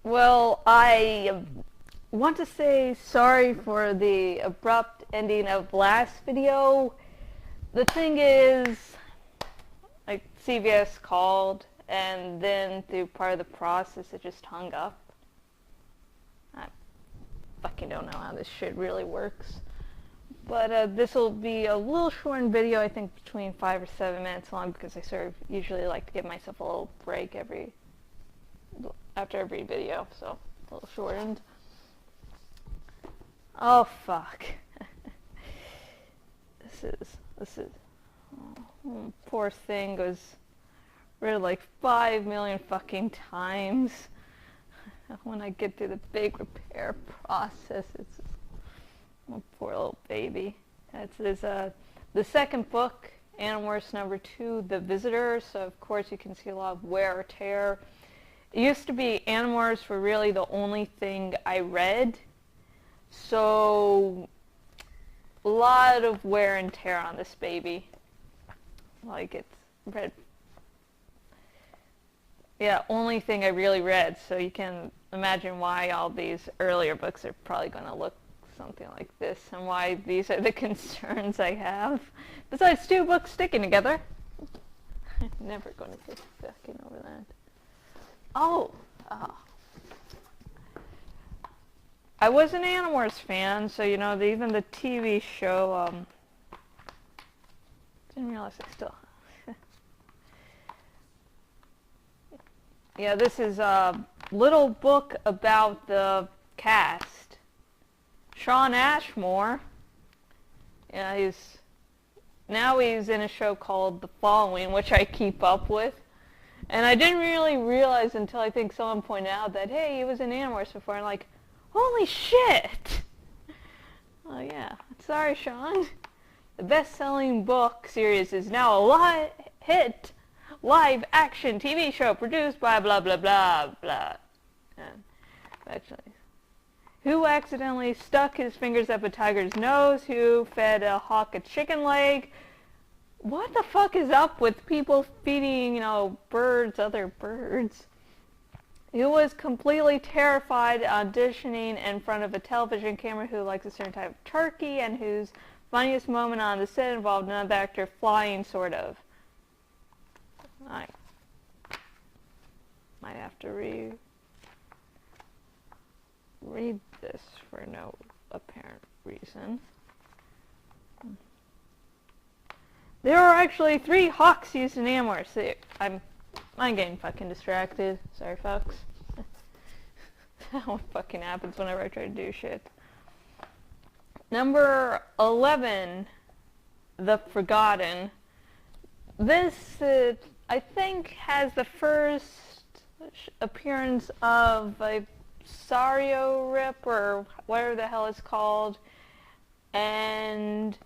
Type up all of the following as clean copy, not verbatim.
Well, I want to say sorry for the abrupt ending of last video. The thing is, like, CVS called, and then through part of the process, it just hung up. I fucking don't know how this shit really works. But this will be a little short video, I think between 5 or 7 minutes long, because I sort of usually like to give myself a little break after every video, so a little shortened. Oh fuck. This is poor thing was read like 5 million fucking times. When I get through the big repair process, it's just, oh, poor little baby. The second book, Animorphs #2, The Visitor, so of course you can see a lot of wear or tear. It used to be Animorphs were really the only thing I read, so a lot of wear and tear on this baby. Like, it's read, yeah, only thing I really read, so you can imagine why all these earlier books are probably going to look something like this, and why these are the concerns I have. Besides 2 books sticking together. I'm never going to get fucking over that. Oh, I was an Animorphs fan, so you know, even the TV show, didn't realize I still... Yeah, this is a little book about the cast. Shawn Ashmore, yeah, he's in a show called The Following, which I keep up with. And I didn't really realize until I think someone pointed out that, hey, he was in Animorphs before, and like, holy shit! Oh yeah, sorry Shawn. The best-selling book series is now a hit live-action TV show produced by blah blah blah blah. And actually, who accidentally stuck his fingers up a tiger's nose? Who fed a hawk a chicken leg? What the fuck is up with people feeding, you know, birds other birds? Who was completely terrified auditioning in front of a television camera? Who likes a certain type of turkey? And whose funniest moment on the set involved another actor flying, sort of? I might have to read this for no apparent reason. There are actually 3 hawks used in Animorphs. I'm getting fucking distracted. Sorry, folks. That's what fucking happens whenever I try to do shit. Number 11, The Forgotten. This, I think, has the first appearance of a Sario Rip, or whatever the hell it's called, and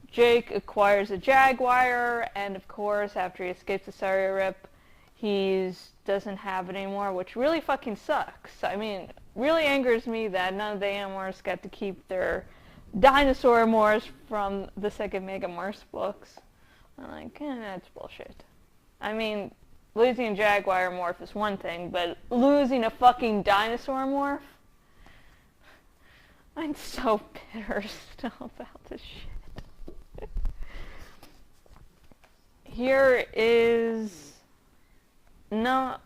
Jake acquires a jaguar, and of course, after he escapes the Sario Rip, he doesn't have it anymore, which really fucking sucks. I mean, really angers me that none of the Animorphs got to keep their dinosaur morphs from the second Megamorphs books. I'm like, that's bullshit. I mean, losing a jaguar morph is one thing, but losing a fucking dinosaur morph? I'm so bitter still about this shit. Here is... No...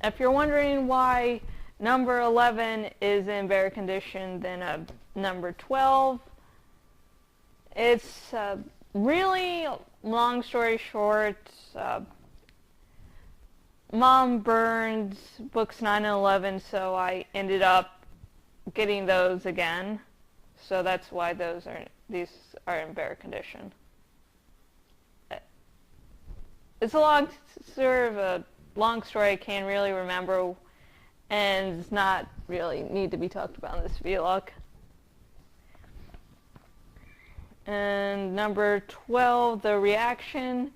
If you're wondering why number 11 is in better condition than number 12, it's really, long story short, Mom burned books 9 and 11, so I ended up getting those again. So that's why these are in better condition. It's a long story I can't really remember, and it's not really need to be talked about in this vlog. And number 12, The Reaction,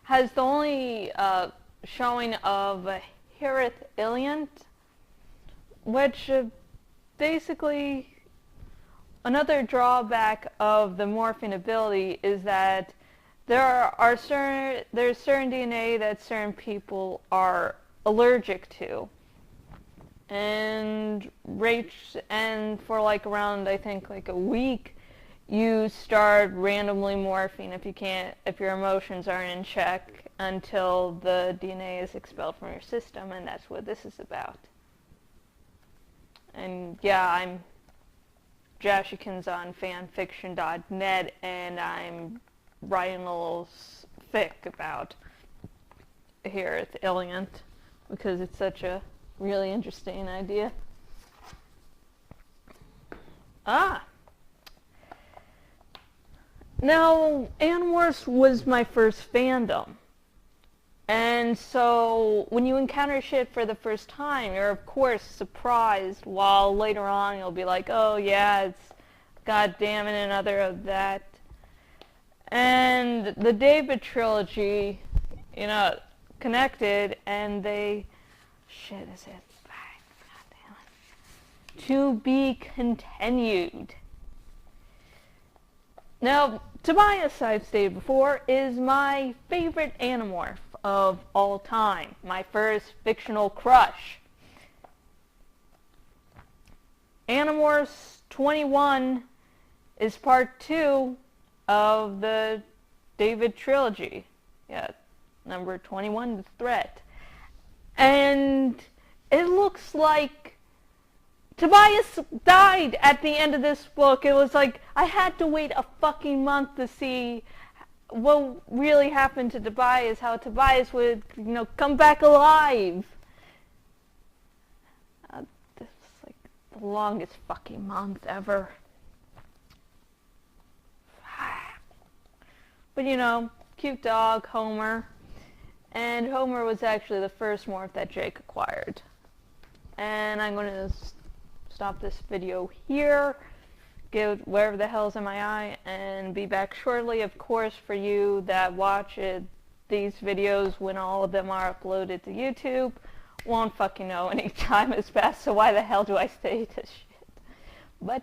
has the only showing of Hirith Illiant, which basically, another drawback of the morphing ability is that there's certain DNA that certain people are allergic to. and for like around, I think, like a week, you start randomly morphing if your emotions aren't in check until the DNA is expelled from your system, and that's what this is about. And yeah, I'm jashykins on fanfiction.net, and I'm writing a little fic about here at the Illiant because it's such a really interesting idea. Now, Animorphs was my first fandom. And so, when you encounter shit for the first time, you're of course surprised, while later on you'll be like, oh yeah, it's goddamn it, another of that. And the David trilogy, you know, connected, and they... Shit, is it? Goddamn it. To be continued. Now, Tobias, I've stated before, is my favorite Animorph of all time. My first fictional crush. Animorphs 21 is part 2 of the David trilogy. Yeah, number 21, The Threat. And it looks like Tobias died at the end of this book. It was like I had to wait a fucking month to see what really happened to Tobias, how Tobias would, you know, come back alive. This is like the longest fucking month ever. But you know, cute dog, Homer. And Homer was actually the first morph that Jake acquired. And I'm going to stop this video here, get wherever the hell's in my eye, and be back shortly. Of course, for you that watch these videos when all of them are uploaded to YouTube, won't fucking know any time has passed, so why the hell do I say this shit? But...